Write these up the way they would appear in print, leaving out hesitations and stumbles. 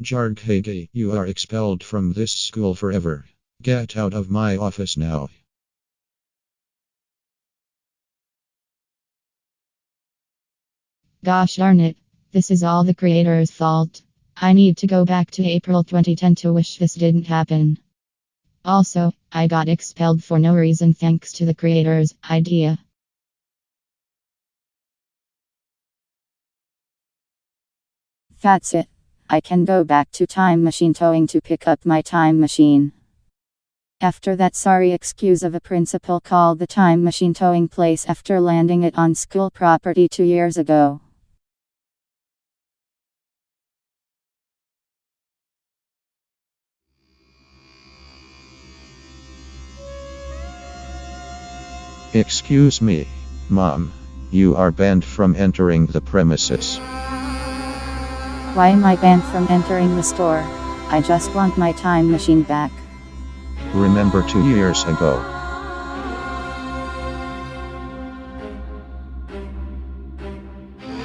Jarg, you are expelled from this school forever. Get out of my office now. Gosh darn it. This is all the creator's fault. I need to go back to April 2010 to wish this didn't happen. Also, I got expelled for no reason thanks to the creator's idea. That's it. I can go back to time machine towing to pick up my time machine. After that sorry excuse of a principal called the time machine towing place after landing it on school property 2 years ago. Excuse me, Mom. You are banned from entering the premises. Why am I banned from entering the store? I just want my time machine back. Remember 2 years ago.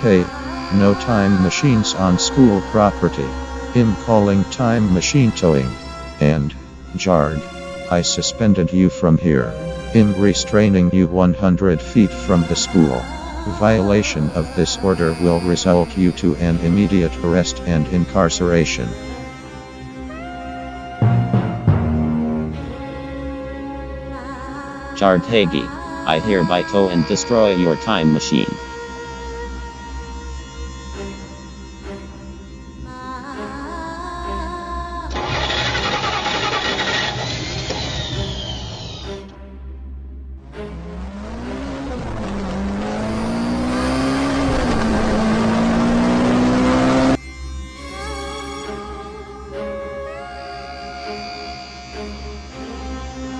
Hey, no time machines on school property. I'm calling time machine towing. And, Jarg, I suspended you from here. I'm restraining you 100 feet from the school. Violation of this order will result you to an immediate arrest and incarceration. Jarg, I hereby tow and destroy your time machine.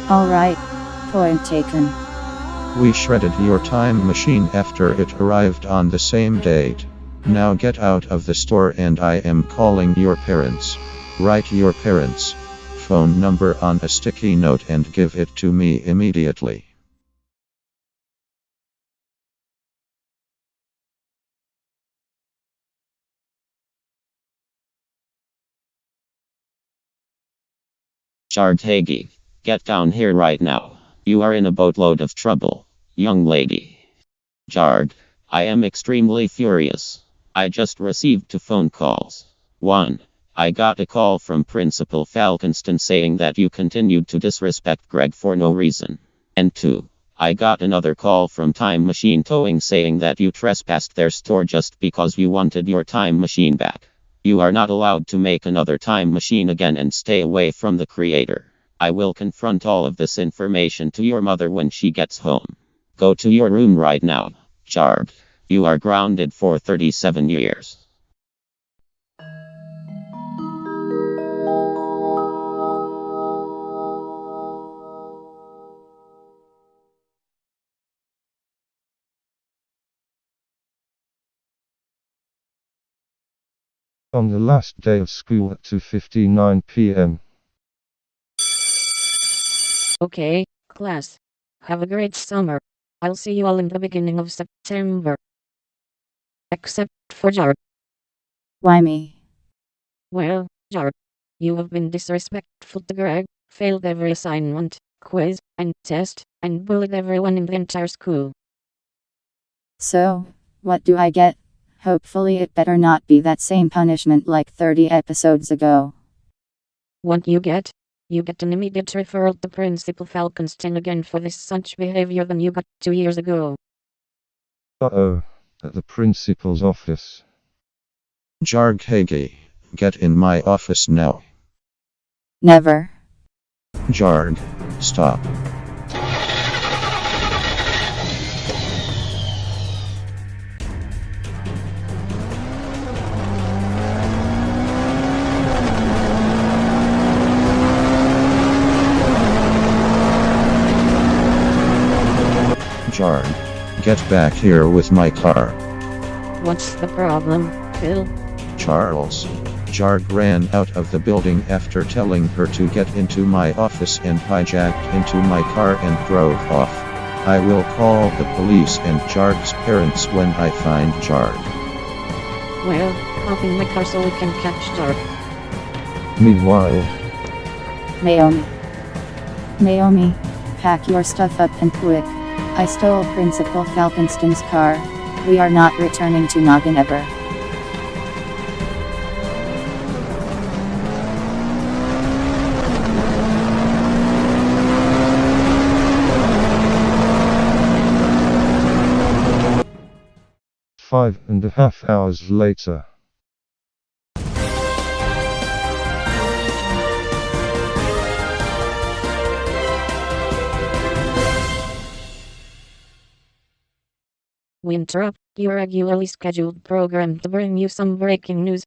Alright. Point taken. We shredded your time machine after it arrived on the same date. Now get out of the store and I am calling your parents. Write your parents' phone number on a sticky note and give it to me immediately. Jarg, get down here right now. You are in a boatload of trouble, young lady. Jarg, I am extremely furious. I just received 2 phone calls. 1. I got a call from Principal Falconston saying that you continued to disrespect Greg for no reason. And 2. I got another call from Time Machine Towing saying that you trespassed their store just because you wanted your time machine back. You are not allowed to make another time machine again and stay away from the creator. I will confront all of this information to your mother when she gets home. Go to your room right now, Jarg. You are grounded for 37 years. On the last day of school at 2:59 p.m. Okay, class. Have a great summer. I'll see you all in the beginning of September. Except for Jarg. Why me? Well, Jarg, you have been disrespectful to Greg, failed every assignment, quiz, and test, and bullied everyone in the entire school. So, what do I get? Hopefully it better not be that same punishment like 30 episodes ago. What you get? You get an immediate referral to Principal Falconston again for this such behavior than you got 2 years ago. Uh-oh, at the principal's office. Jarg, get in my office now. Never. Jarg, stop. Jarg, get back here with my car. What's the problem, Phil? Charles. Jarg ran out of the building after telling her to get into my office and hijacked into my car and drove off. I will call the police and Jarg's parents when I find Jarg. Well, hop in my car so we can catch Jarg. Meanwhile, Naomi. Naomi, pack your stuff up and quick. I stole Principal Falconston's car. We are not returning to Noggin ever. five and a half hours later. We interrupt your regularly scheduled program to bring you some breaking news!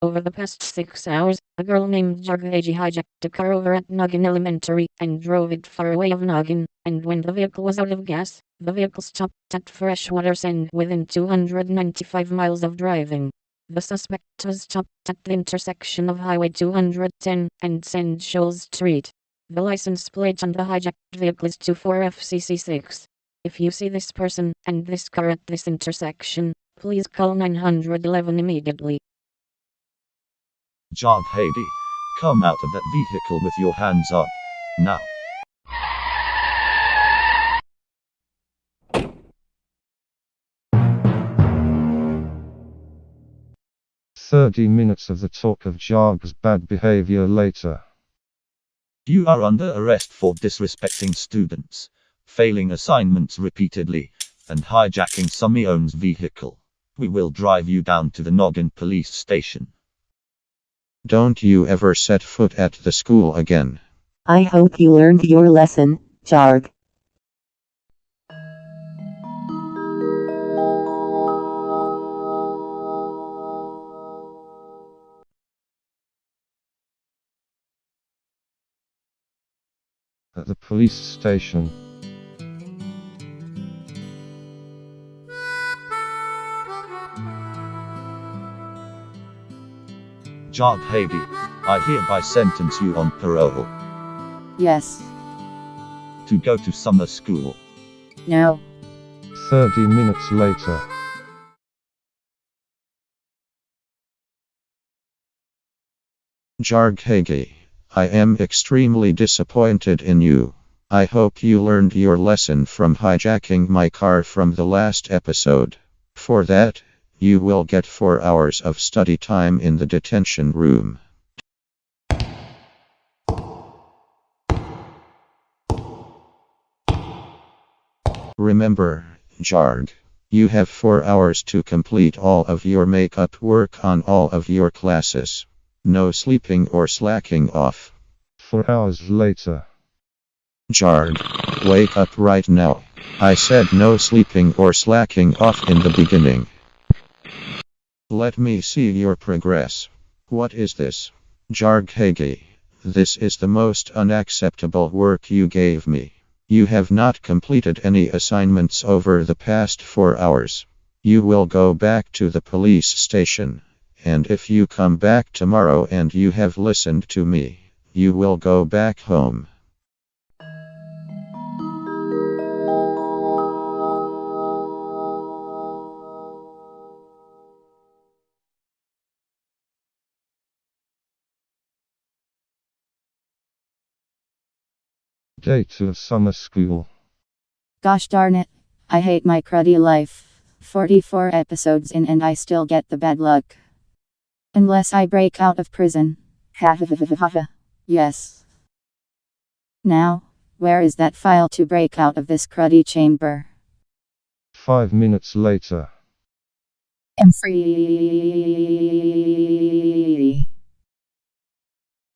Over the past 6 hours, a girl named Jarg hijacked a car over at Noggin Elementary and drove it far away of Noggin, and when the vehicle was out of gas, the vehicle stopped at Freshwater Send within 295 miles of driving. The suspect was stopped at the intersection of Highway 210 and Send Shoals Street. The license plate on the hijacked vehicle is 24FCC6. If you see this person and this car at this intersection, please call 911 immediately. Jarg, come out of that vehicle with your hands up. Now. "30 minutes of the talk of Jarg's bad behavior later. You are under arrest for disrespecting students, failing assignments repeatedly, and hijacking someone's vehicle. We will drive you down to the Noggin police station. Don't you ever set foot at the school again. I hope you learned your lesson, Jarg. At the police station. Jarg, I hereby sentence you on parole. Yes. To go to summer school. No. 30 minutes later. Jarg, I am extremely disappointed in you. I hope you learned your lesson from hijacking my car from the last episode. For that, you will get 4 hours of study time in the detention room. Remember, Jarg, you have 4 hours to complete all of your makeup work on all of your classes. No sleeping or slacking off. 4 hours later. Jarg, wake up right now. I said no sleeping or slacking off in the beginning. Let me see your progress. What is this? Jarg, this is the most unacceptable work you gave me. You have not completed any assignments over the past 4 hours. You will go back to the police station. And if you come back tomorrow and you have listened to me, you will go back home. Day 2 of summer school. Gosh darn it. I hate my cruddy life. 44 episodes in and I still get the bad luck. Unless I break out of prison. Ha ha ha ha ha. Yes. Now, where is that file to break out of this cruddy chamber? 5 minutes later. I'm free.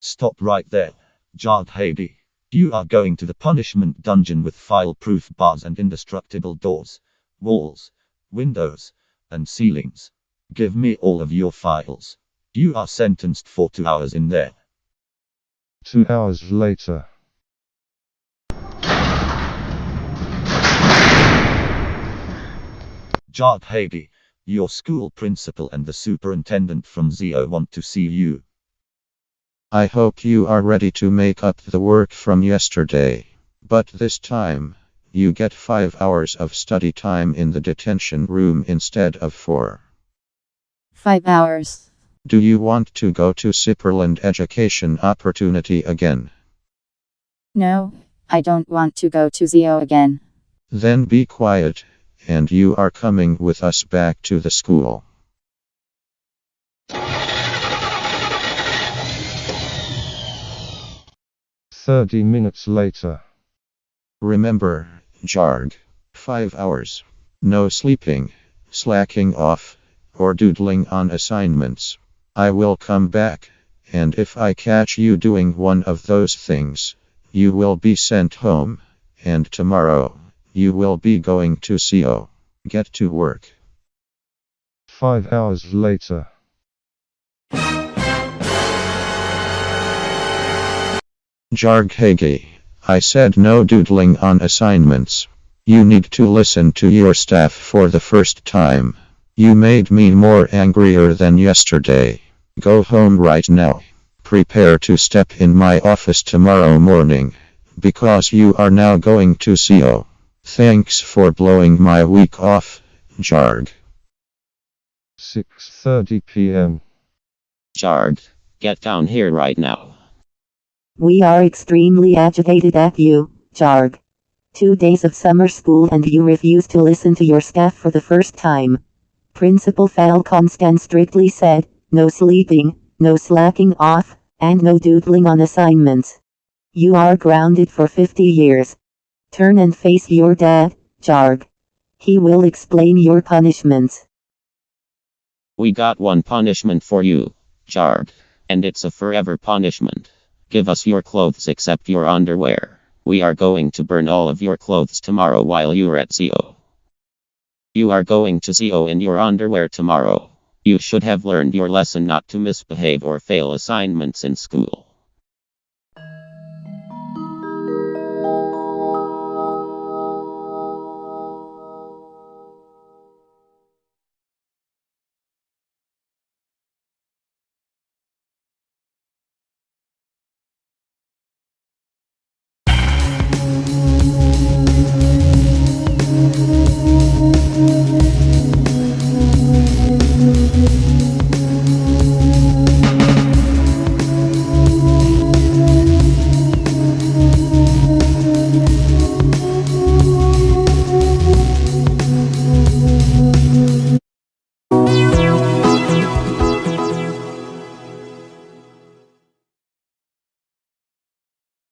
Stop right there, Jarg. You are going to the punishment dungeon with file-proof bars and indestructible doors, walls, windows, and ceilings. Give me all of your files. You are sentenced for 2 hours in there. 2 hours later. Jarg, your school principal and the superintendent from ZO want to see you. I hope you are ready to make up the work from yesterday. But this time, you get 5 hours of study time in the detention room instead of 4. 5 hours. Do you want to go to Sipperland Education Opportunity again? No, I don't want to go to ZO again. Then be quiet, and you are coming with us back to the school. "30 minutes later." Remember, Jarg, 5 hours. No sleeping, slacking off, or doodling on assignments. I will come back, and if I catch you doing one of those things, you will be sent home, and tomorrow, you will be going to CO. Get to work. 5 hours later. Jarg Hagi, I said no doodling on assignments. You need to listen to your staff for the first time. You made me more angrier than yesterday. Go home right now. Prepare to step in my office tomorrow morning, because you are now going to CO. Thanks for blowing my week off, Jarg. 6:30 p.m. Jarg, get down here right now. We are extremely agitated at you, Jarg. 2 days of summer school and you refuse to listen to your staff for the first time. Principal Falconstan strictly said, no sleeping, no slacking off, and no doodling on assignments. You are grounded for 50 years. Turn and face your dad, Jarg. He will explain your punishments. We got one punishment for you, Jarg, and it's a forever punishment. Give us your clothes except your underwear. We are going to burn all of your clothes tomorrow while you are at CO. You are going to CO in your underwear tomorrow. You should have learned your lesson not to misbehave or fail assignments in school.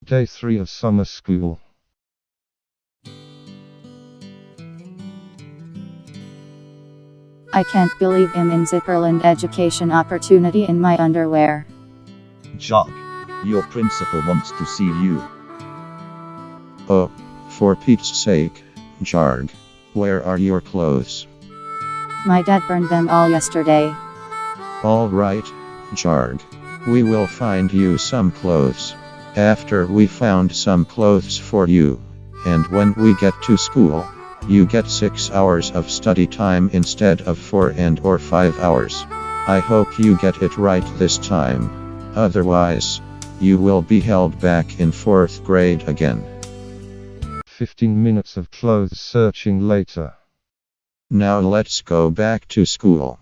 Day 3 of summer school. I can't believe I'm in Zipperland Education Opportunity in my underwear. Jarg, your principal wants to see you. Oh, for Pete's sake, Jarg. Where are your clothes? My dad burned them all yesterday. All right, Jarg. We will find you some clothes. After we found some clothes for you, and when we get to school, you get 6 hours of study time instead of 4 or 5 hours. I hope you get it right this time. Otherwise, you will be held back in 4th grade again. 15 minutes of clothes searching later. Now let's go back to school.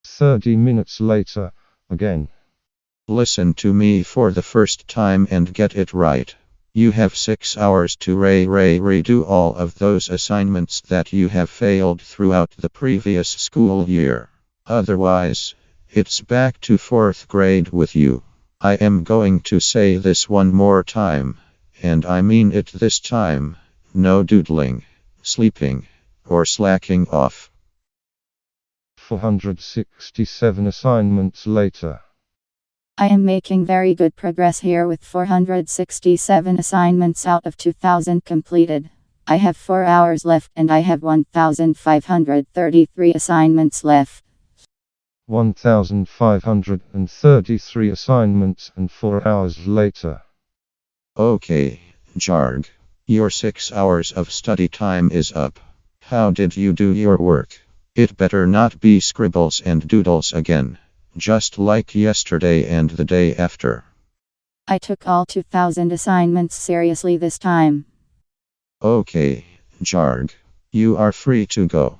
30 minutes later, again. Listen to me for the first time and get it right. You have 6 hours to redo all of those assignments that you have failed throughout the previous school year. Otherwise, it's back to 4th grade with you. I am going to say this one more time, and I mean it this time. No doodling, sleeping, or slacking off. 467 assignments later. I am making very good progress here with 467 assignments out of 2000 completed. I have 4 hours left and I have 1533 assignments left. 1533 assignments and 4 hours later. Okay, Jarg. Your 6 hours of study time is up. How did you do your work? It better not be scribbles and doodles again. Just like yesterday and the day after. I took all 2000 assignments seriously this time. Okay, Jarg. You are free to go.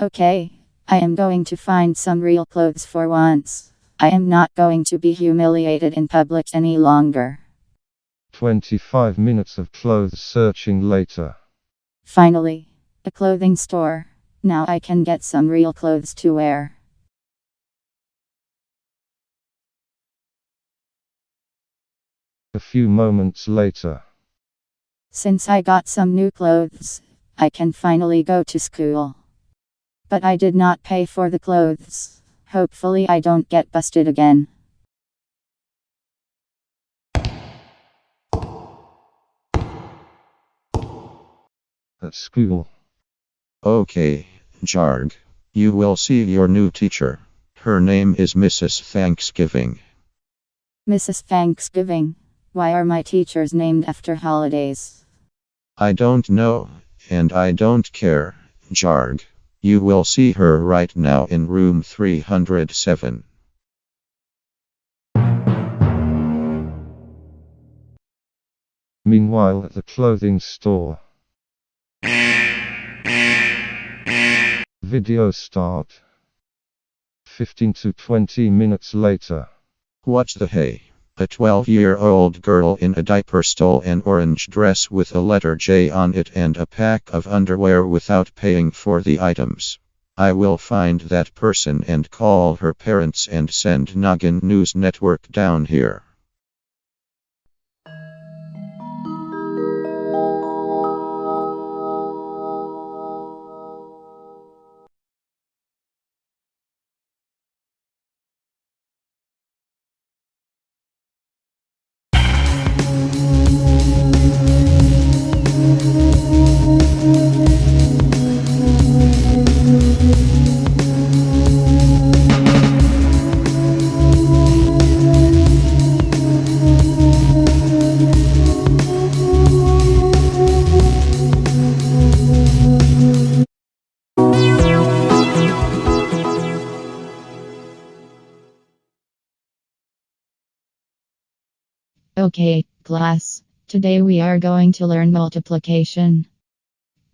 Okay, I am going to find some real clothes for once. I am not going to be humiliated in public any longer. 25 minutes of clothes searching later. Finally, a clothing store. Now I can get some real clothes to wear. A few moments later. Since I got some new clothes, I can finally go to school. But I did not pay for the clothes. Hopefully I don't get busted again. At school. Okay, Jarg. You will see your new teacher. Her name is Mrs. Thanksgiving. Mrs. Thanksgiving. Why are my teachers named after holidays? I don't know, and I don't care, Jarg. You will see her right now in room 307. Meanwhile, at the clothing store. Video start. 15 to 20 minutes later. What the hey? A 12-year-old girl in a diaper stole an orange dress with a letter J on it and a pack of underwear without paying for the items. I will find that person and call her parents and send Noggin News Network down here. Okay, class. Today we are going to learn multiplication.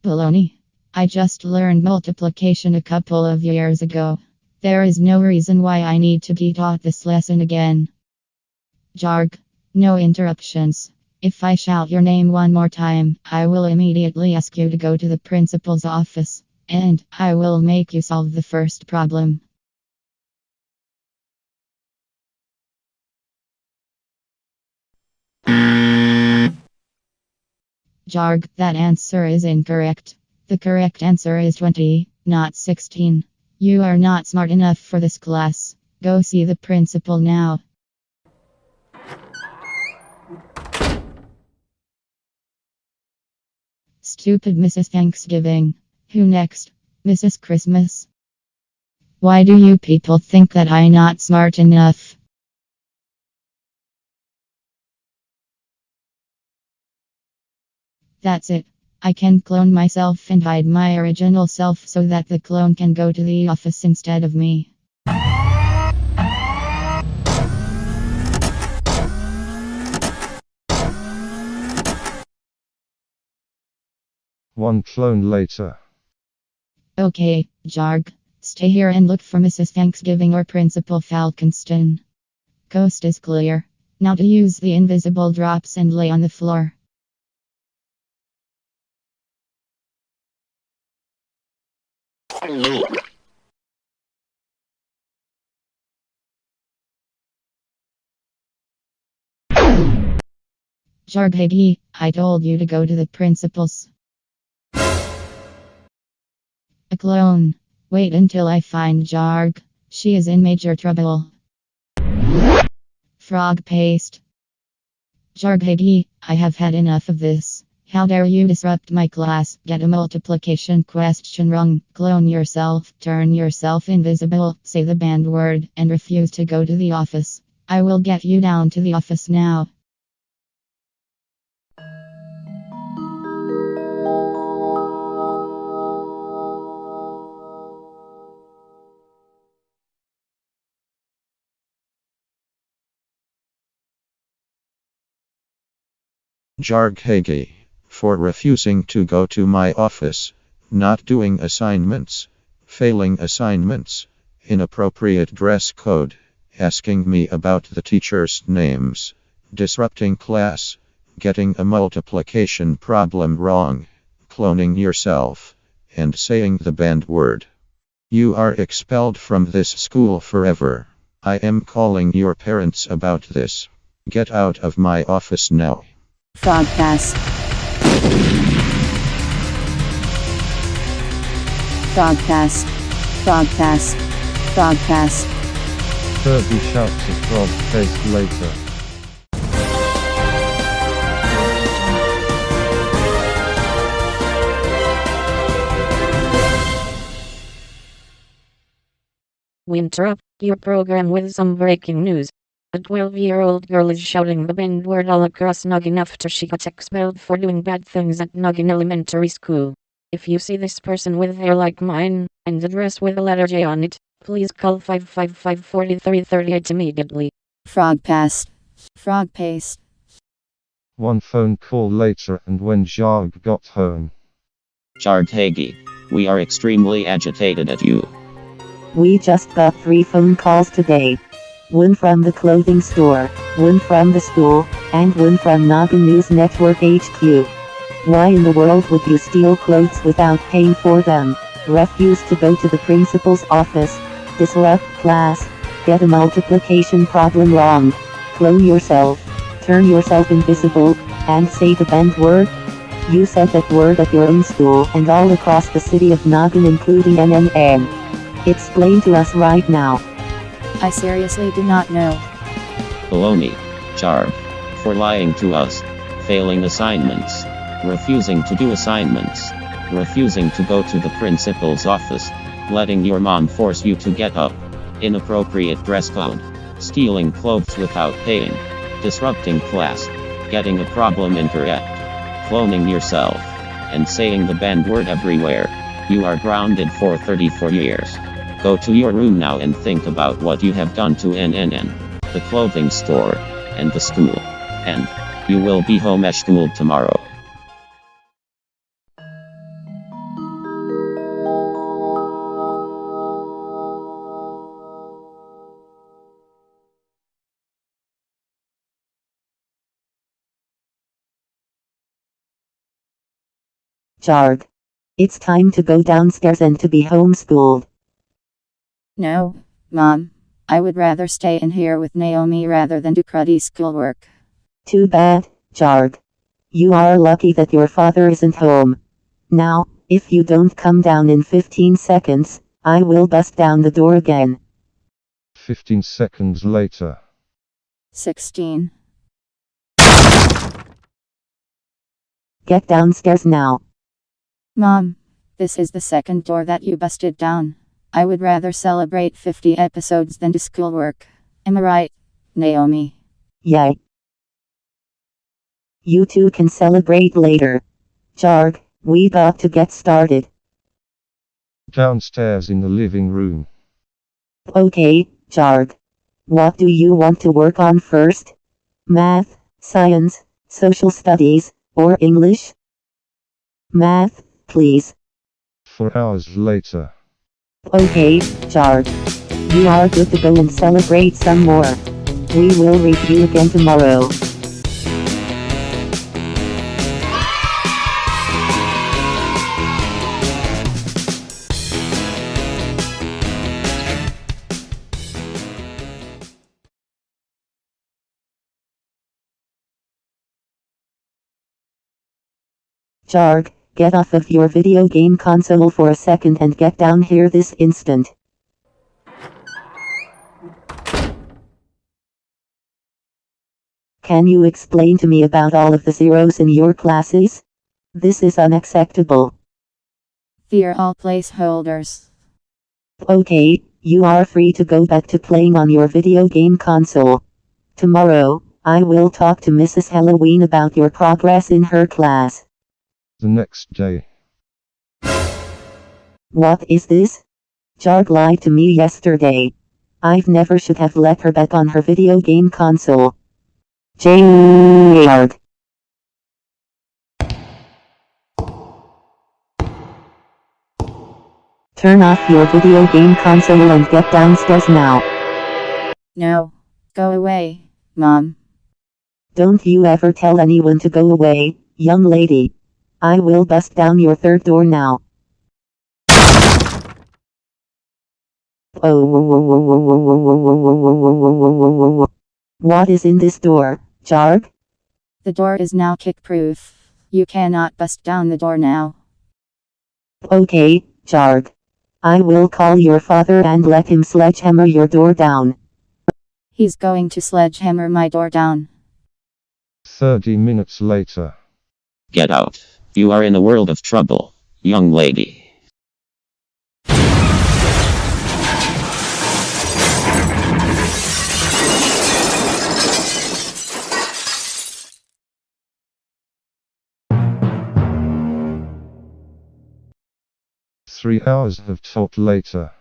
Baloney. I just learned multiplication a couple of years ago. There is no reason why I need to be taught this lesson again. Jarg. No interruptions. If I shout your name one more time, I will immediately ask you to go to the principal's office, and I will make you solve the first problem. Jarg, that answer is incorrect. The correct answer is 20, not 16. You are not smart enough for this class. Go see the principal now. Stupid Mrs. Thanksgiving. Who next? Mrs. Christmas. Why do you people think that I'm not smart enough? That's it. I can clone myself and hide my original self so that the clone can go to the office instead of me. One clone later. Okay, Jarg. Stay here and look for Mrs. Thanksgiving or Principal Falconston. Coast is clear. Now to use the invisible drops and lay on the floor. Jarg, hey, I told you to go to the principal's. A clone. Wait until I find Jarg. She is in major trouble. Frog paste. Jarg, hey, I have had enough of this. How dare you disrupt my class? Get a multiplication question wrong. Clone yourself, turn yourself invisible, say the banned word, and refuse to go to the office. I will get you down to the office now. Jarg for refusing to go to my office, not doing assignments, failing assignments, inappropriate dress code, asking me about the teachers' names, disrupting class, getting a multiplication problem wrong, cloning yourself, and saying the banned word. You are expelled from this school forever. I am calling your parents about this. Get out of my office now. Frog pass. Frog pass. Frog pass. Frog pass. Kirby shouts at Frog Face later. We interrupt your program with some breaking news. A 12-year-old girl is shouting the banned word all across Noggin after she got expelled for doing bad things at Noggin Elementary School. If you see this person with hair like mine, and a dress with a letter J on it, please call 555-4338 immediately. Frog pass. Frog paste. One phone call later and when Jarg got home. Jarg, we are extremely agitated at you. We just got 3 phone calls today. One from the clothing store, one from the school, and one from Noggin News Network HQ. Why in the world would you steal clothes without paying for them? Refuse to go to the principal's office, disrupt class, get a multiplication problem wrong, clone yourself, turn yourself invisible, and say the banned word? You said that word at your own school and all across the city of Noggin including NNN. Explain to us right now. I seriously do not know. Baloney, Jarg, for lying to us, failing assignments, refusing to do assignments, refusing to go to the principal's office, letting your mom force you to get up, inappropriate dress code, stealing clothes without paying, disrupting class, getting a problem incorrect, cloning yourself, and saying the banned word everywhere. You are grounded for 34 years. Go to your room now and think about what you have done to NNN, the clothing store, and the school. And you will be homeschooled tomorrow. Jarg. It's time to go downstairs and to be homeschooled. No, Mom. I would rather stay in here with Naomi rather than do cruddy schoolwork. Too bad, Jarg. You are lucky that your father isn't home. Now, if you don't come down in 15 seconds, I will bust down the door again. 15 seconds later. 16. Get downstairs now. Mom, this is the second door that you busted down. I would rather celebrate 50 episodes than do schoolwork. Am I right, Naomi? Yay. You two can celebrate later. Jarg, we got to get started. Downstairs in the living room. Okay, Jarg. What do you want to work on first? Math, science, social studies, or English? Math, please. 4 hours later. Okay, Jarg. You are good to go and celebrate some more. We will review again tomorrow. Jarg, get off of your video game console for a second and get down here this instant. Can you explain to me about all of the zeros in your classes? This is unacceptable. They're all placeholders. Okay, you are free to go back to playing on your video game console. Tomorrow, I will talk to Mrs. Halloween about your progress in her class. The next day. What is this? Jarg lied to me yesterday. I've never should have let her back on her video game console. Jarg. turn off your video game console and get downstairs now. No. Go away, Mom. Don't you ever tell anyone to go away, young lady. I will bust down your third door now. Oh. What is in this door, Jarg? The door is now kick-proof. You cannot bust down the door now. Okay, Jarg. I will call your father and let him sledgehammer your door down. He's going to sledgehammer my door down. 30 minutes later. Get out. You are in a world of trouble, young lady. Three hours of talk later.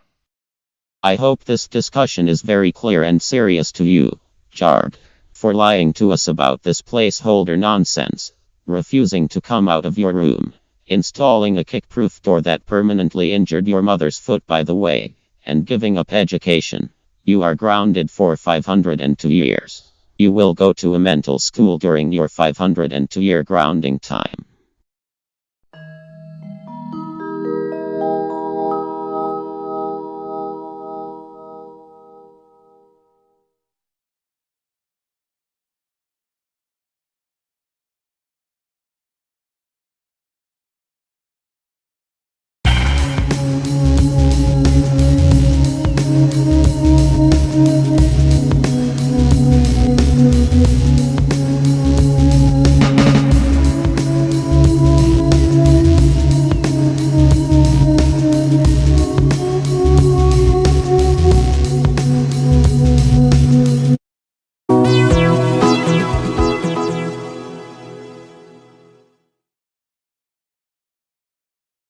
I hope this discussion is very clear and serious to you, Jarg, for lying to us about this placeholder nonsense, refusing to come out of your room, installing a kick-proof door that permanently injured your mother's foot by the way, and giving up education. You are grounded for 502 years. You will go to a mental school during your 502-year grounding time.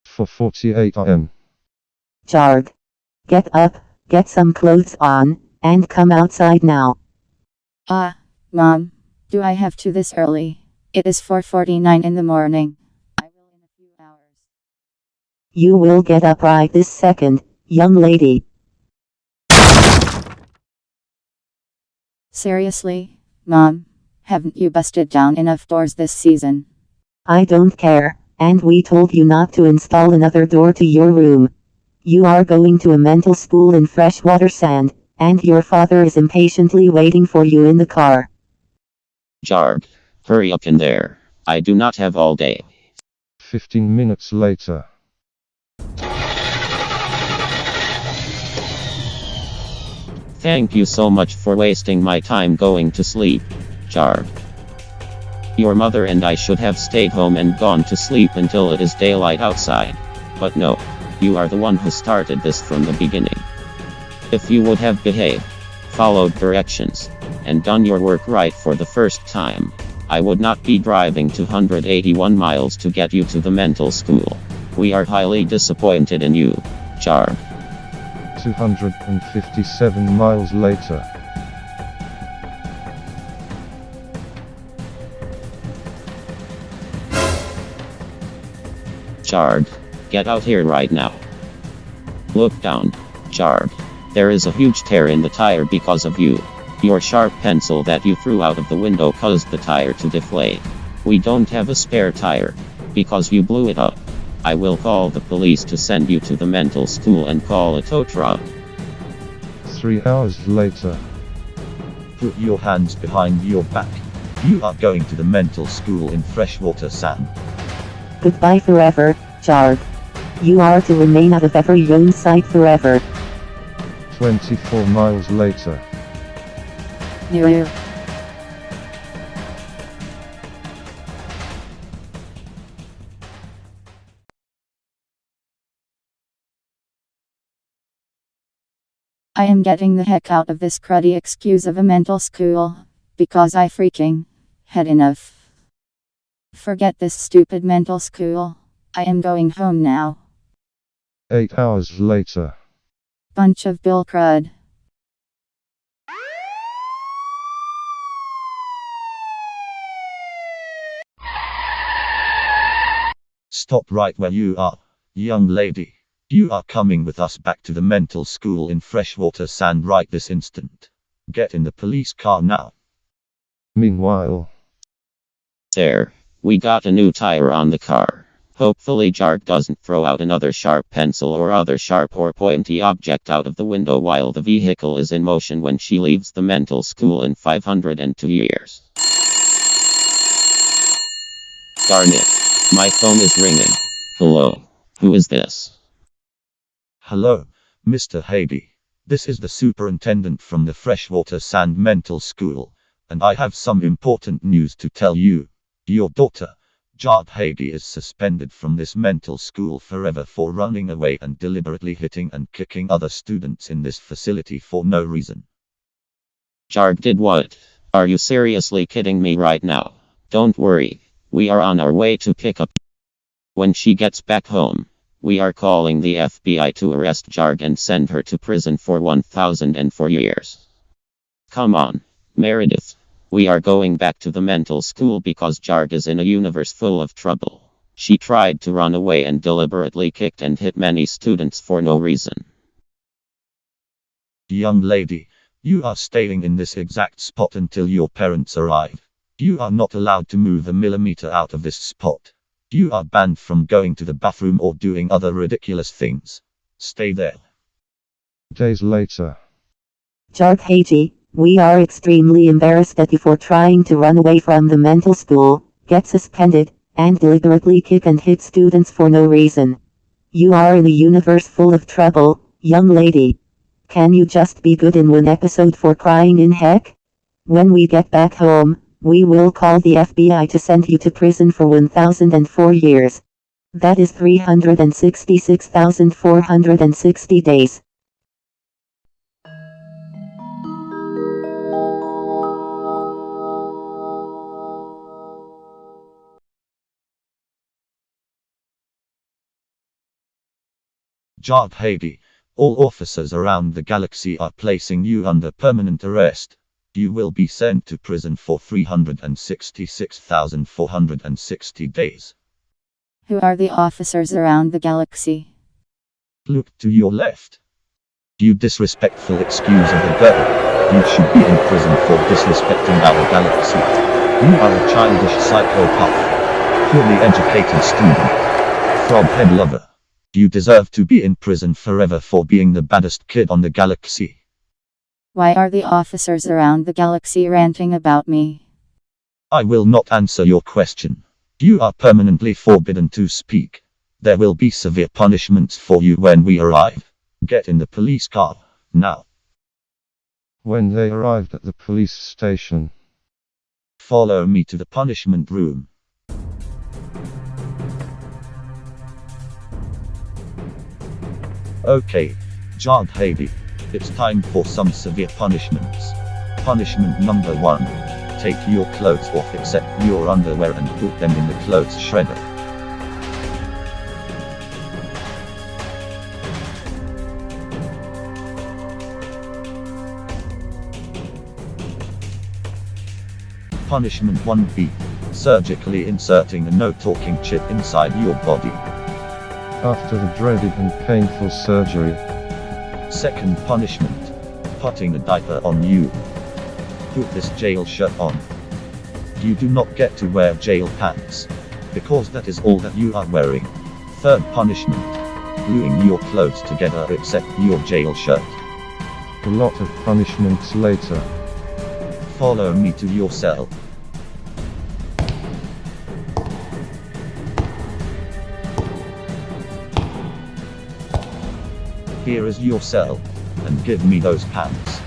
For 48 am. Jarg. Get up, get some clothes on, and come outside now. Mom. Do I have to this early? It is 4:49 in the morning. I will in a few hours. You will get up right this second, young lady. Seriously, Mom? Haven't you busted down enough doors this season? I don't care, and we told you not to install another door to your room. You are going to a mental school in freshwater sand, and your father is impatiently waiting for you in the car. Jarg, hurry up in there. I do not have all day. 15 minutes later. Thank you so much for wasting my time going to sleep, Jarg. Your mother and I should have stayed home and gone to sleep until it is daylight outside. But no, you are the one who started this from the beginning. If you would have behaved, followed directions, and done your work right for the first time, I would not be driving 281 miles to get you to the mental school. We are highly disappointed in you, Jarg. 257 miles later. Jarg, get out here right now. Look down, Jarg. There is a huge tear in the tire because of you. Your sharp pencil that you threw out of the window caused the tire to deflate. We don't have a spare tire, because you blew it up. I will call the police to send you to the mental school and call a tow truck. 3 hours later. Put your hands behind your back. You are going to the mental school in freshwater sand. Goodbye forever, Jarg. You are to remain out of every own sight forever. 24 miles later. No. I am getting the heck out of this cruddy excuse of a mental school, because I freaking had enough. Forget this stupid mental school. I am going home now. 8 hours later. Bunch of bill crud. Stop right where you are, young lady. You are coming with us back to the mental school in Freshwater Sand right this instant. Get in the police car now. Meanwhile, There. We got a new tire on the car. Hopefully Jarg doesn't throw out another sharp pencil or other sharp or pointy object out of the window while the vehicle is in motion when she leaves the mental school in 502 years. Darn it. My phone is ringing. Hello. Who is this? Hello, Mr. Haby. This is the superintendent from the Freshwater Sand Mental School, and I have some important news to tell you. Your daughter, Jarg Haby, is suspended from this mental school forever for running away and deliberately hitting and kicking other students in this facility for no reason. Jarg did what? Are you seriously kidding me right now? Don't worry. We are on our way to pick up. When she gets back home, we are calling the FBI to arrest Jarg and send her to prison for 1004 years. Come on, Meredith. We are going back to the mental school because Jarg is in a universe full of trouble. She tried to run away and deliberately kicked and hit many students for no reason. Young lady, you are staying in this exact spot until your parents arrive. You are not allowed to move a millimeter out of this spot. You are banned from going to the bathroom or doing other ridiculous things. Stay there. days later. Jarg Haby, we are extremely embarrassed at you for trying to run away from the mental school, get suspended, and deliberately kick and hit students for no reason. You are in a universe full of trouble, young lady. Can you just be good in one episode for crying in heck? When we get back home, we will call the FBI to send you to prison for 1004 years. That is 366,460 days. Jarg Haby, all officers around the galaxy are placing you under permanent arrest. You will be sent to prison for 366,460 days. Who are the officers around the galaxy? Look to your left. You disrespectful excuse of a girl. You should be in prison for disrespecting our galaxy. You are a childish psychopath. Poorly educated student. Froghead lover. You deserve to be in prison forever for being the baddest kid on the galaxy. Why are the officers around the galaxy ranting about me? I will not answer your question. You are permanently forbidden to speak. There will be severe punishments for you when we arrive. Get in the police car, now. When they arrived at the police station, Follow me to the punishment room. Okay, Jarg Haby. It's time for some severe punishments. Punishment number 1. Take your clothes off except your underwear and put them in the clothes shredder. Punishment 1B. Surgically inserting a no-talking chip inside your body. after the dreaded and painful surgery. Second punishment. Putting a diaper on you. Put this jail shirt on. You do not get to wear jail pants, because that is all that you are wearing. Third punishment. Gluing your clothes together except your jail shirt. A lot of punishments later. Follow me to your cell. Here is your cell, and give me those pants.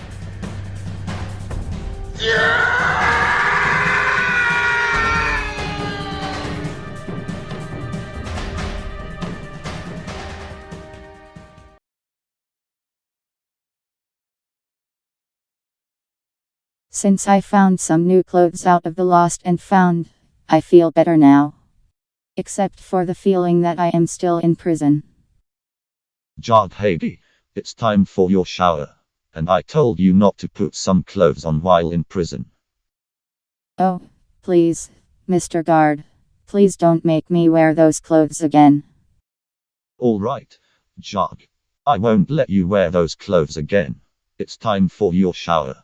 Since I found some new clothes out of the lost and found, I feel better now. Except for the feeling that I am still in prison. Jarg Haby, it's time for your shower, and I told you not to put some clothes on while in prison. Oh, please, Mr. Guard. Please don't make me wear those clothes again. Alright, Jarg, I won't let you wear those clothes again. It's time for your shower.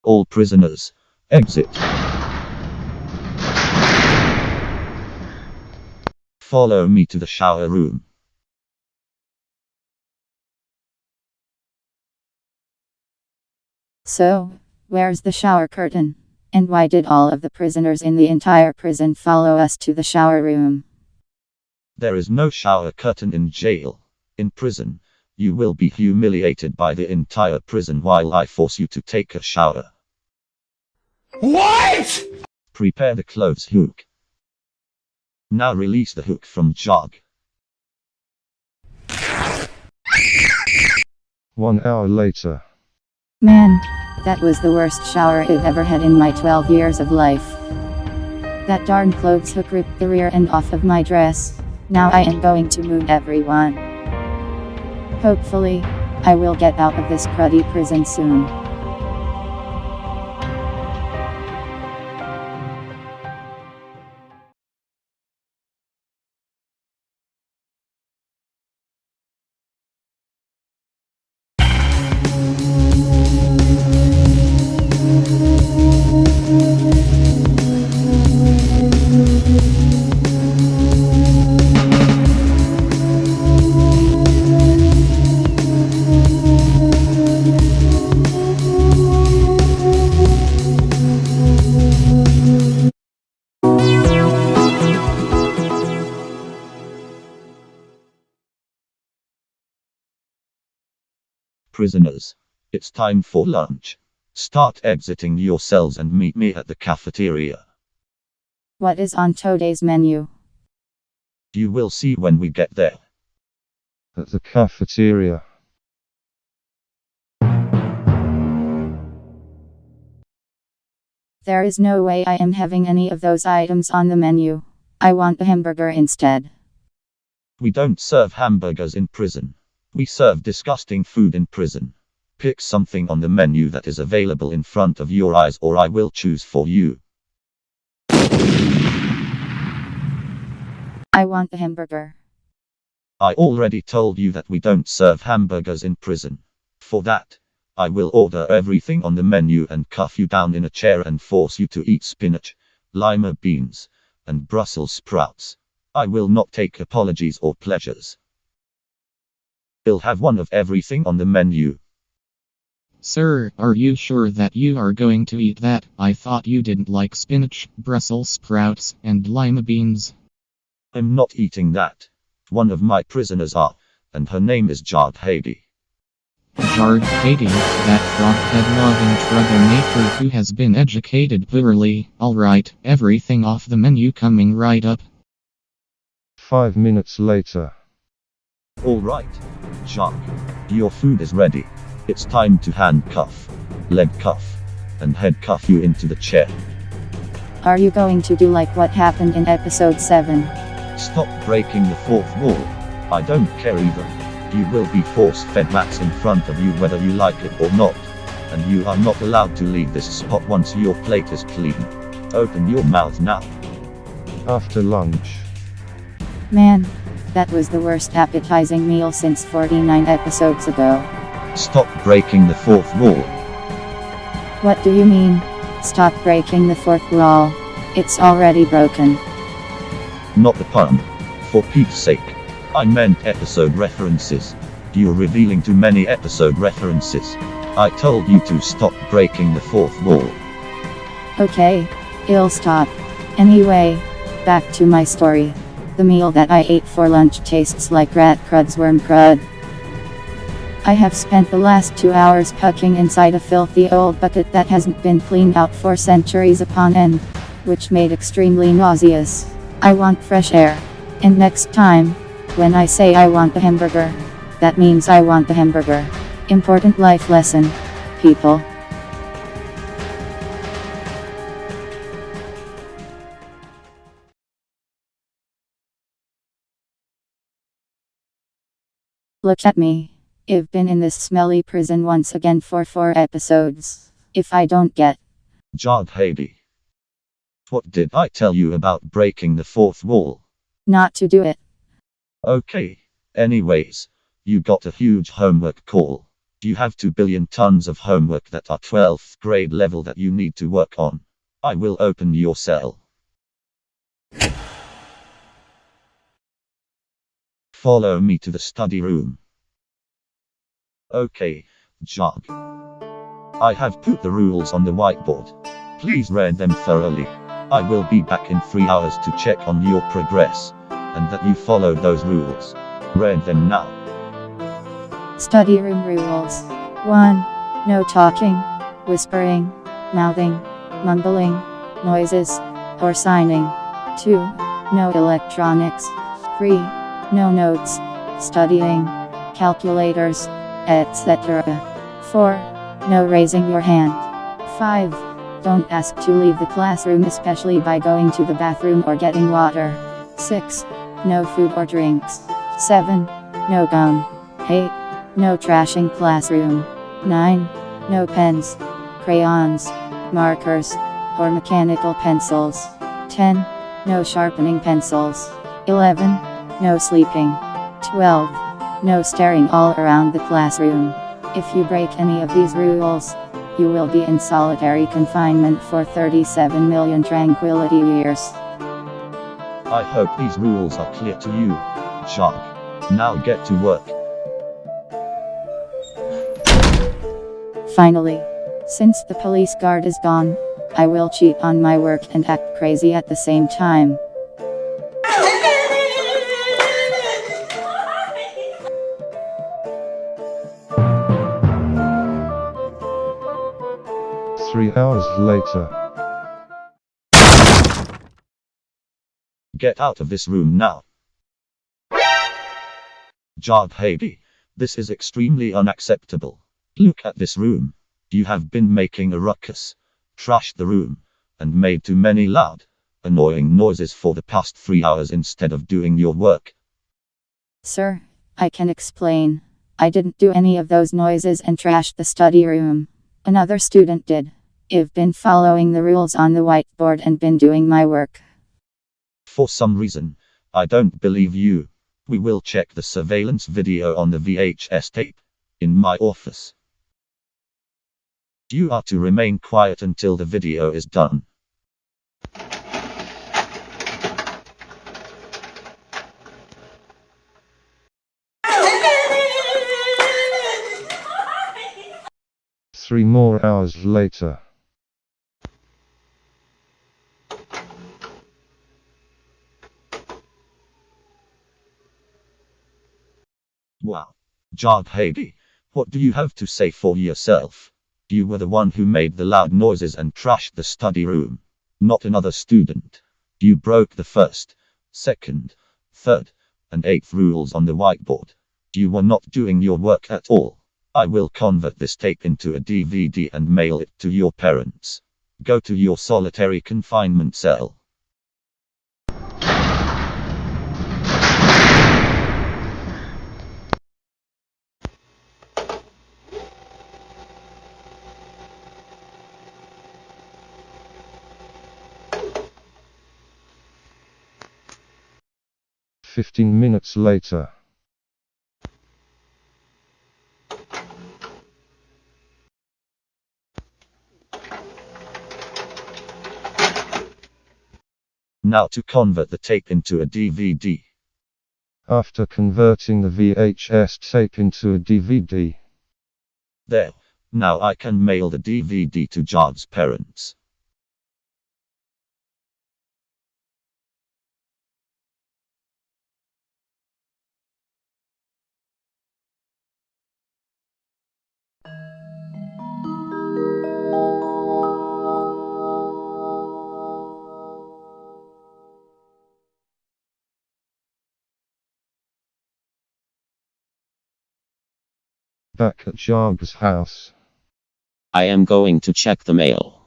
All prisoners, exit. Follow me to the shower room. So, where's the shower curtain? And why did all of the prisoners in the entire prison follow us to the shower room? There is no shower curtain in jail. In prison, you will be humiliated by the entire prison while I force you to take a shower. What? Prepare the clothes hook. Now release the hook from Jarg. 1 hour later. Man, that was the worst shower I've ever had in my 12 years of life. That darn clothes hook ripped the rear end off of my dress. Now I am going to move everyone. Hopefully, I will get out of this cruddy prison soon. Prisoners, it's time for lunch. Start exiting your cells and meet me at the cafeteria. What is on today's menu? You will see when we get there. At the cafeteria. There is no way I am having any of those items on the menu. I want a hamburger instead. We don't serve hamburgers in prison. We serve disgusting food in prison. Pick something on the menu that is available in front of your eyes or I will choose for you. I want a hamburger. I already told you that we don't serve hamburgers in prison. For that, I will order everything on the menu and cuff you down in a chair and force you to eat spinach, lima beans, and Brussels sprouts. I will not take apologies or pleasures. You'll have one of everything on the menu. Sir, are you sure that you are going to eat that? I thought you didn't like spinach, Brussels sprouts, and lima beans. I'm not eating that. One of my prisoners are, and her name is Jarg. Jarg, that frog-head-loving troublemaker who has been educated poorly. Alright, everything off the menu coming right up. 5 minutes later. Alright, Jarg, your food is ready. It's time to handcuff, leg cuff, and head cuff you into the chair. Are you going to do like what happened in episode 7? Stop breaking the fourth wall. I don't care either. You will be force-fed mats in front of you whether you like it or not. And you are not allowed to leave this spot once your plate is clean. Open your mouth now. After lunch. Man, that was the worst appetizing meal since 49 episodes ago. Stop breaking the fourth wall. What do you mean? Stop breaking the fourth wall. It's already broken. Not the pun. For Pete's sake. I meant episode references. You're revealing too many episode references. I told you to stop breaking the fourth wall. Okay, I'll stop. Anyway, back to my story. The meal that I ate for lunch tastes like rat crud's worm crud. I have spent the last 2 hours pucking inside a filthy old bucket that hasn't been cleaned out for centuries upon end, which made extremely nauseous. I want fresh air. And next time, when I say I want a hamburger, that means I want a hamburger. Important life lesson, people. Look at me. I've been in this smelly prison once again for 4 episodes. If I don't get Jarg. What did I tell you about breaking the fourth wall? not to do it. Okay, Anyways, you got a huge homework call. You have 2 billion tons of homework that are 12th grade level that you need to work on. I will open your cell. Follow me to the study room. Okay, Jarg. I have put the rules on the whiteboard. Please read them thoroughly. I will be back in 3 hours to check on your progress, and that you follow those rules. Read them now. Study room rules. 1. No talking, whispering, mouthing, mumbling, noises, or signing. 2. No electronics. 3. No notes, studying, calculators, etc. 4. No raising your hand. 5. Don't ask to leave the classroom, especially by going to the bathroom or getting water. 6. No food or drinks. 7. No gum. 8. No trashing classroom. 9. No pens, crayons, markers, or mechanical pencils. 10. No sharpening pencils. 11. No sleeping. 12. No staring all around the classroom. If you break any of these rules, you will be in solitary confinement for 37 million tranquility years. I hope these rules are clear to you, Jarg. Now get to work. Finally, since the police guard is gone, I will cheat on my work and act crazy at the same time. Three hours later. Get out of this room now. Jarg Hady, this is extremely unacceptable. Look at this room. You have been making a ruckus, trashed the room, and made too many loud, annoying noises for the past 3 hours instead of doing your work. Sir, I can explain. I didn't do any of those noises and trashed the study room. Another student did. I've been following the rules on the whiteboard and been doing my work. For some reason, I don't believe you. We will check the surveillance video on the VHS tape in my office. You are to remain quiet until the video is done. Three more hours later. Wow. Jarg Hady, what do you have to say for yourself? You were the one who made the loud noises and trashed the study room, not another student. You broke the first, second, third, and eighth rules on the whiteboard. You were not doing your work at all. I will convert this tape into a DVD and mail it to your parents. Go to your solitary confinement cell. "15 minutes later. Now to convert the tape into a DVD. After converting the VHS tape into a DVD. There. Now I can mail the DVD to Jarg's parents. Back at Jarg's house. I am going to check the mail.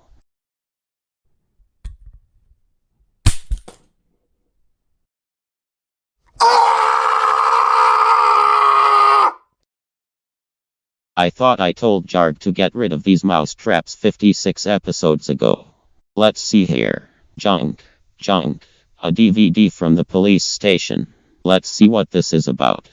I thought I told Jarg to get rid of these mouse traps 56 episodes ago. Let's see here. Junk. A DVD from the police station. Let's see what this is about.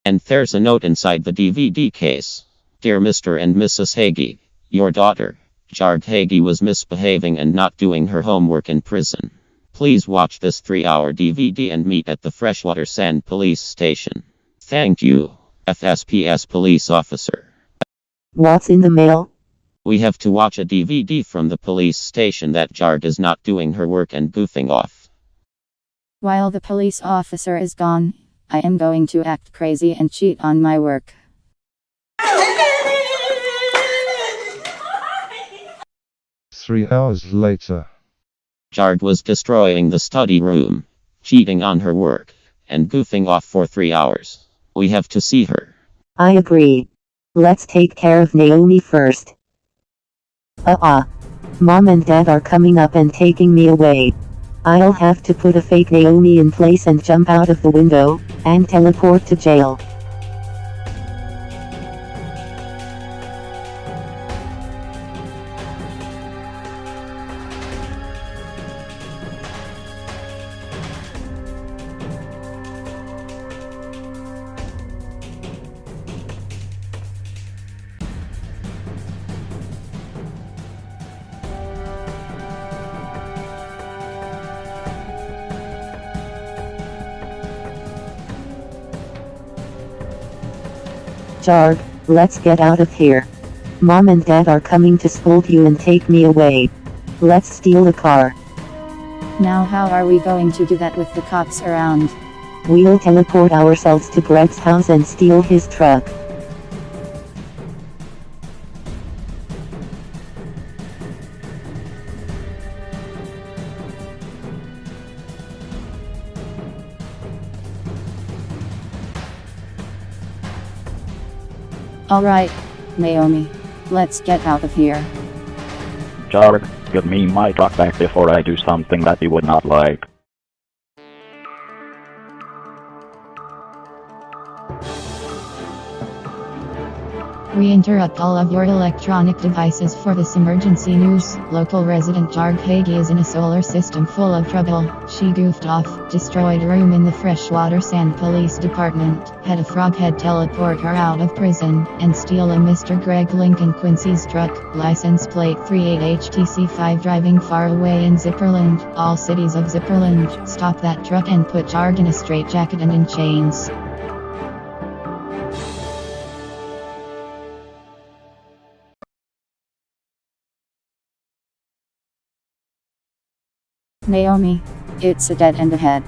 And there's a note inside the DVD case. Dear Mr. and Mrs. Hagee, your daughter, Jarg Hagee, was misbehaving and not doing her homework in prison. Please watch this 3-hour DVD and meet at the Freshwater Sand Police Station. Thank you, FSPS Police Officer. What's in the mail? We have to watch a DVD from the police station that Jarg is not doing her work and goofing off. While the police officer is gone, I am going to act crazy and cheat on my work. Three hours later. Jarg was destroying the study room, cheating on her work, and goofing off for 3 hours. We have to see her. I agree. Let's take care of Naomi first. Mom and Dad are coming up and taking me away. I'll have to put a fake Naomi in place and jump out of the window, and teleport to jail. Jarg, let's get out of here. Mom and Dad are coming to scold you and take me away. Let's steal a car. Now how are we going to do that with the cops around? We'll teleport ourselves to Greg's house and steal his truck. Alright, Naomi. Let's get out of here. Jarg, give me my truck back before I do something that you would not like. We interrupt all of your electronic devices for this emergency news. Local resident Jarg Hagee is in a solar system full of trouble. She goofed off, destroyed a room in the Freshwater Sand Police Department, had a froghead teleport her out of prison, and steal a Mr. Greg Lincoln Quincy's truck, license plate 38HTC5, driving far away in Zipperland. All cities of Zipperland, stop that truck and put Jarg in a straitjacket and in chains. Naomi, it's a dead end ahead.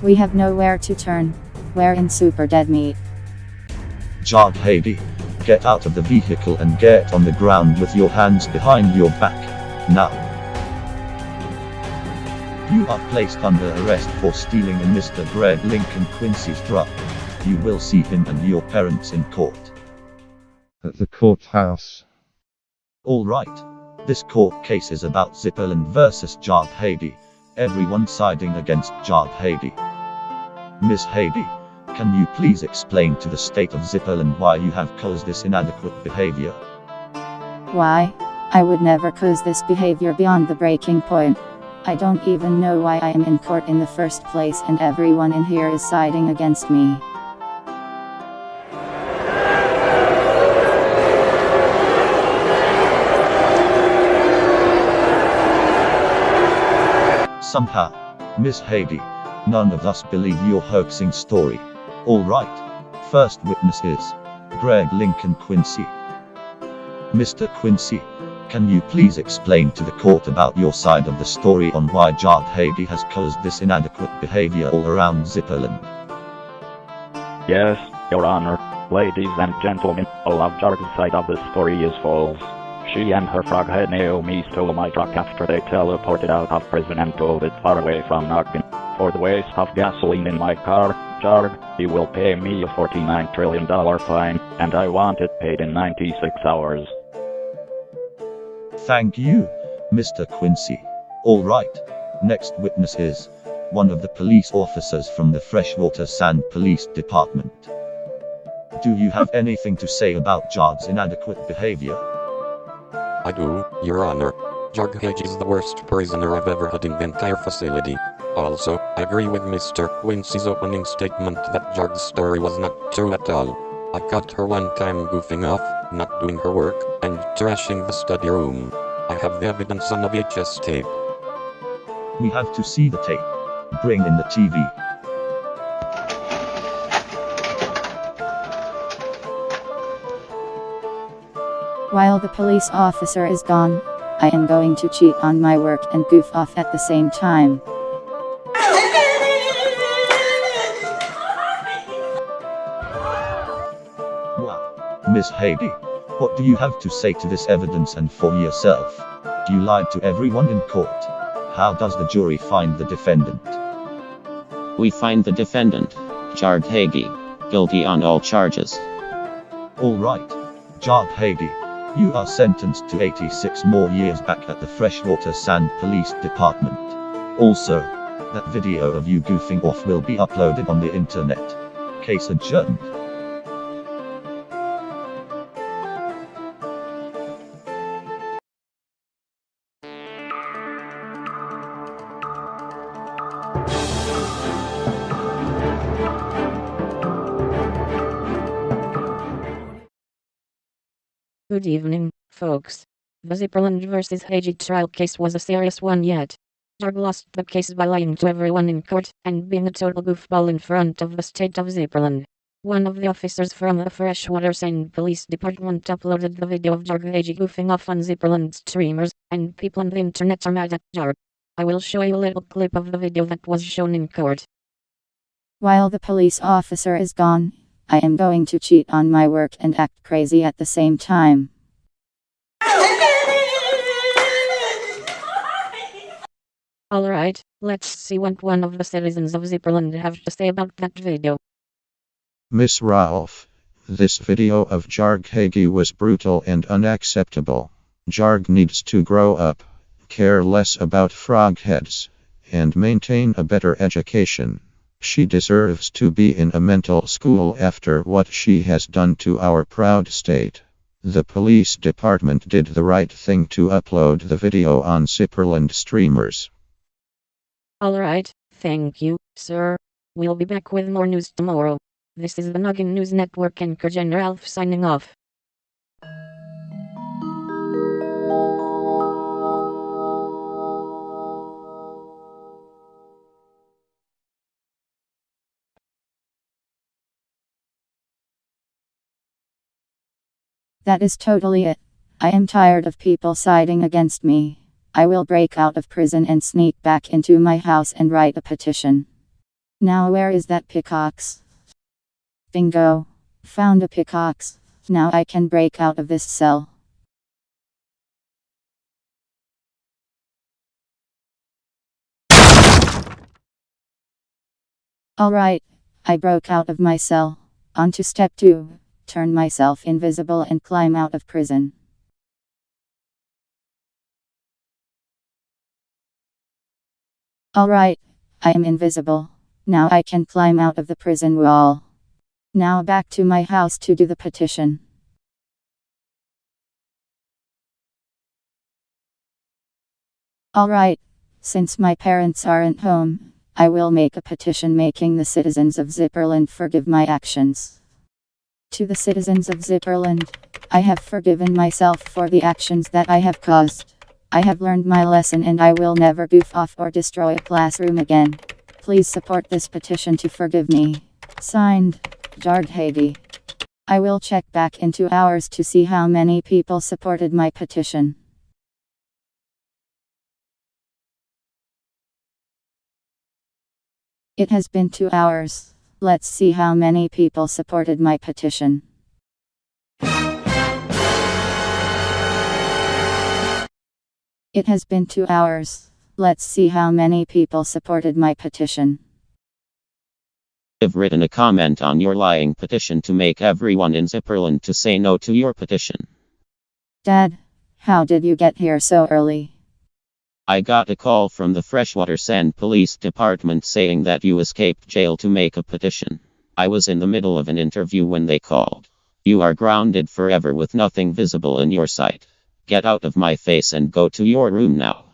We have nowhere to turn. We're in super dead meat. Jarg Hagee, get out of the vehicle and get on the ground with your hands behind your back. Now. You are placed under arrest for stealing a Mr. Greg Lincoln Quincy's truck. You will see him and your parents in court. At the courthouse. Alright. This court case is about Zipperland versus Jarg Hagee. Everyone siding against Jarg Hagee. Miss Hagee, can you please explain to the state of Zipperland why you have caused this inadequate behavior? Why? I would never cause this behavior beyond the breaking point. I don't even know why I am in court in the first place, and everyone in here is siding against me. Somehow, Miss Hagee, none of us believe your hoaxing story. Alright. First witness is Greg Lincoln Quincy. Mr. Quincy, can you please explain to the court about your side of the story on why Jarg Hagee has caused this inadequate behavior all around Zipperland? Yes, Your Honor. Ladies and gentlemen, all of Jarg's side of the story is false. She and her froghead Naomi stole my truck after they teleported out of prison and drove it far away from Noggin. For the waste of gasoline in my car, Jarg, you will pay me a $49 trillion fine, and I want it paid in 96 hours. Thank you, Mr. Quincy. Alright. Next witness is one of the police officers from the Freshwater Sand Police Department. Do you have anything to say about Jarg's inadequate behavior? I do, Your Honor. Jarg Hagee is the worst prisoner I've ever had in the entire facility. Also, I agree with Mr. Quincy's opening statement that Jarg's story was not true at all. I caught her one time goofing off, not doing her work, and trashing the study room. I have the evidence on a VHS tape. We have to see the tape. Bring in the TV. While the police officer is gone, I am going to cheat on my work and goof off at the same time. Wow. Miss Heidi, what do you have to say to this evidence and for yourself? You lied to everyone in court. How does the jury find the defendant? We find the defendant, Jarg Hagi, guilty on all charges. Alright. Jarg Hagi, you are sentenced to 86 more years back at the Freshwater Sand Police Department. Also, that video of you goofing off will be uploaded on the internet. Case adjourned. Good evening, folks. The Zipperland vs. Hagi trial case was a serious one yet. Jarg lost the case by lying to everyone in court and being a total goofball in front of the state of Zipperland. One of the officers from the Freshwater Sand Police Department uploaded the video of Jarg Hagi goofing off on Zipperland streamers, and people on the internet are mad at Jarg. I will show you a little clip of the video that was shown in court. While the police officer is gone, I am going to cheat on my work and act crazy at the same time. Alright, let's see what one of the citizens of Zipperland have to say about that video. Miss Ralph, this video of Jarg Hagi was brutal and unacceptable. Jarg needs to grow up, care less about frogheads, and maintain a better education. She deserves to be in a mental school after what she has done to our proud state. The police department did the right thing to upload the video on Zipperland streamers. Alright, thank you, sir. We'll be back with more news tomorrow. This is the Noggin News Network anchor Jen Ralph signing off. That is totally it. I am tired of people siding against me. I will break out of prison and sneak back into my house and write a petition. Now where is that pickaxe? Bingo. Found a pickaxe. Now I can break out of this cell. Alright. I broke out of my cell. On to step 2. Turn myself invisible and climb out of prison. Alright, I am invisible. Now I can climb out of the prison wall. Now back to my house to do the petition. Alright, since my parents aren't home, I will make a petition making the citizens of Zipperland forgive my actions. To the citizens of Zipperland, I have forgiven myself for the actions that I have caused. I have learned my lesson and I will never goof off or destroy a classroom again. Please support this petition to forgive me. Signed, Jarg Hagi. I will check back in 2 hours to see how many people supported my petition. It has been 2 hours. Let's see how many people supported my petition. It has been 2 hours. Let's see how many people supported my petition. I've written a comment on your lying petition to make everyone in Zipperland to say no to your petition. Dad, how did you get here so early? I got a call from the Freshwater Sand Police Department saying that you escaped jail to make a petition. I was in the middle of an interview when they called. You are grounded forever with nothing visible in your sight. Get out of my face and go to your room now.